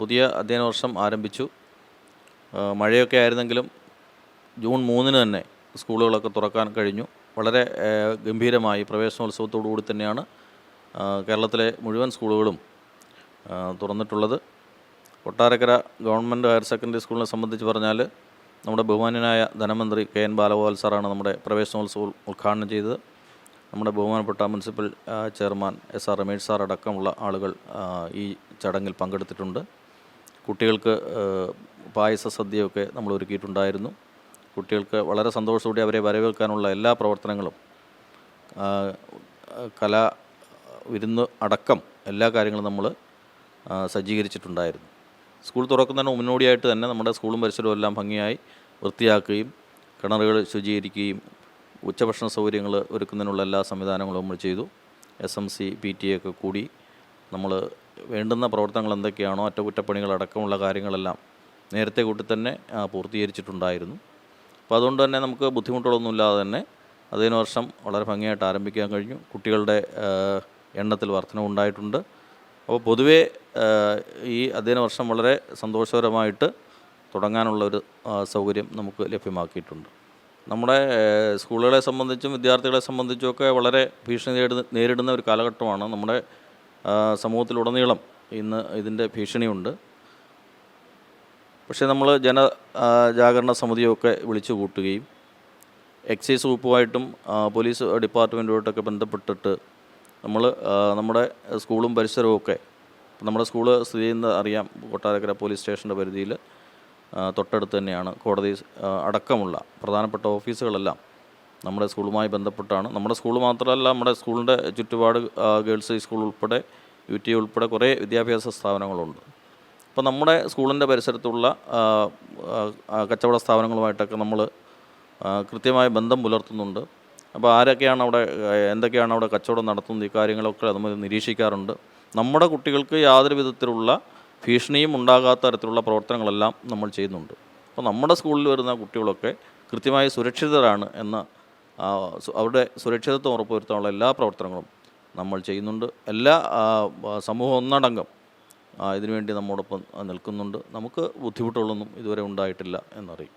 പുതിയ അധ്യയന വർഷം ആരംഭിച്ചു. മഴയൊക്കെ ആയിരുന്നെങ്കിലും ജൂൺ 3-ന് തന്നെ സ്കൂളുകളൊക്കെ തുറക്കാൻ കഴിഞ്ഞു. വളരെ ഗംഭീരമായി പ്രവേശനോത്സവത്തോടു കൂടി തന്നെയാണ് കേരളത്തിലെ മുഴുവൻ സ്കൂളുകളും തുറന്നിട്ടുള്ളത്. കൊട്ടാരക്കര ഗവൺമെൻറ് ഹയർ സെക്കൻഡറി സ്കൂളിനെ സംബന്ധിച്ച് പറഞ്ഞാൽ നമ്മുടെ ബഹുമാന്യനായ ധനമന്ത്രി KN ബാലഗോപാൽ സാറാണ് നമ്മുടെ പ്രവേശനോത്സവം ഉദ്ഘാടനം ചെയ്തത്. നമ്മുടെ ബഹുമാനപ്പെട്ട municipal chairman SR Ramesh sir അടക്കമുള്ള ആളുകൾ ഈ ചടങ്ങിൽ പങ്കെടുത്തിട്ടുണ്ട്. കുട്ടികൾക്ക് പായസ സദ്യയൊക്കെ നമ്മൾ ഒരുക്കിയിട്ടുണ്ടായിരുന്നു. കുട്ടികൾക്ക് വളരെ സന്തോഷത്തോടെ അവരെ വരവേൽക്കാനുള്ള എല്ലാ പ്രവർത്തനങ്ങളും കലാ വിരുന്ന് അടക്കം എല്ലാ കാര്യങ്ങളും നമ്മൾ സജ്ജീകരിച്ചിട്ടുണ്ടായിരുന്നു. സ്കൂൾ തുറക്കുന്നതിന് മുന്നോടിയായിട്ട് തന്നെ നമ്മുടെ സ്കൂളും പരിസരവും എല്ലാം ഭംഗിയായി വൃത്തിയാക്കുകയും കിണറുകൾ ശുചീകരിക്കുകയും ഉച്ചഭക്ഷണ സൗകര്യങ്ങൾ ഒരുക്കുന്നതിനുള്ള എല്ലാ സംവിധാനങ്ങളും നമ്മൾ ചെയ്തു. SMC PTA ഒക്കെ കൂടി നമ്മൾ വേണ്ടുന്ന പ്രവർത്തനങ്ങൾ എന്തൊക്കെയാണോ അറ്റകുറ്റപ്പണികളടക്കമുള്ള കാര്യങ്ങളെല്ലാം നേരത്തെ കൂട്ടി തന്നെ പൂർത്തീകരിച്ചിട്ടുണ്ടായിരുന്നു. അപ്പോൾ അതുകൊണ്ട് തന്നെ നമുക്ക് ബുദ്ധിമുട്ടുകളൊന്നുമില്ലാതെ തന്നെ അധ്യയന വർഷം വളരെ ഭംഗിയായിട്ട് ആരംഭിക്കാൻ കഴിഞ്ഞു. കുട്ടികളുടെ എണ്ണത്തിൽ വർധനവുണ്ടായിട്ടുണ്ട്. അപ്പോൾ പൊതുവേ ഈ അധ്യയന വർഷം വളരെ സന്തോഷകരമായിട്ട് തുടങ്ങാനുള്ളൊരു സൗകര്യം നമുക്ക് ലഭ്യമാക്കിയിട്ടുണ്ട്. നമ്മുടെ സ്കൂളുകളെ സംബന്ധിച്ചും വിദ്യാർത്ഥികളെ സംബന്ധിച്ചുമൊക്കെ വളരെ ഭീഷണി നേരിടുന്ന ഒരു കാലഘട്ടമാണ്. നമ്മുടെ സമൂഹത്തിലുടനീളം ഇന്ന് ഇതിൻ്റെ ഭീഷണിയുണ്ട്. പക്ഷേ നമ്മൾ ജനജാഗരണ സമിതിയൊക്കെ വിളിച്ചു കൂട്ടുകയും എക്സൈസ് വകുപ്പുമായിട്ടും പോലീസ് ഡിപ്പാർട്ട്മെൻറ്റുമായിട്ടൊക്കെ ബന്ധപ്പെട്ടിട്ട് നമ്മൾ നമ്മുടെ സ്കൂളും പരിസരവും ഒക്കെ, നമ്മുടെ സ്കൂള് സ്ഥിതി ചെയ്യുന്നത് അറിയാം, കൊട്ടാരക്കര പോലീസ് സ്റ്റേഷൻ്റെ പരിധിയിൽ തൊട്ടടുത്ത് തന്നെയാണ്. കോടതി അടക്കമുള്ള പ്രധാനപ്പെട്ട ഓഫീസുകളെല്ലാം നമ്മുടെ സ്കൂളുമായി ബന്ധപ്പെട്ടാണ്. നമ്മുടെ സ്കൂൾ മാത്രമല്ല, നമ്മുടെ സ്കൂളിൻ്റെ ചുറ്റുപാട് ഗേൾസ് ഹൈസ്കൂൾ ഉൾപ്പെടെ UT ഉൾപ്പെടെ കുറേ വിദ്യാഭ്യാസ സ്ഥാപനങ്ങളുണ്ട്. അപ്പോൾ നമ്മുടെ സ്കൂളിൻ്റെ പരിസരത്തുള്ള കച്ചവട സ്ഥാപനങ്ങളുമായിട്ടൊക്കെ നമ്മൾ കൃത്യമായ ബന്ധം പുലർത്തുന്നുണ്ട്. അപ്പോൾ ആരൊക്കെയാണ് അവിടെ, എന്തൊക്കെയാണ് അവിടെ കച്ചവടം നടത്തുന്നത്, ഈ കാര്യങ്ങളൊക്കെ നമ്മൾ നിരീക്ഷിക്കാറുണ്ട്. നമ്മുടെ കുട്ടികൾക്ക് യാതൊരു വിധത്തിലുള്ള ഭീഷണിയും ഉണ്ടാകാത്ത തരത്തിലുള്ള പ്രവർത്തനങ്ങളെല്ലാം നമ്മൾ ചെയ്യുന്നുണ്ട്. അപ്പോൾ നമ്മുടെ സ്കൂളിൽ വരുന്ന കുട്ടികളൊക്കെ കൃത്യമായി സുരക്ഷിതരാണ് എന്ന അവരുടെ സുരക്ഷിതത്വം ഉറപ്പുവരുത്താനുള്ള എല്ലാ പ്രവർത്തനങ്ങളും നമ്മൾ ചെയ്യുന്നുണ്ട്. എല്ലാ സമൂഹം ഒന്നടങ്കം ഇതിനുവേണ്ടി നമ്മോടൊപ്പം നിൽക്കുന്നുണ്ട്. നമുക്ക് ബുദ്ധിമുട്ടുകളൊന്നും ഇതുവരെ ഉണ്ടായിട്ടില്ല എന്നറിയും.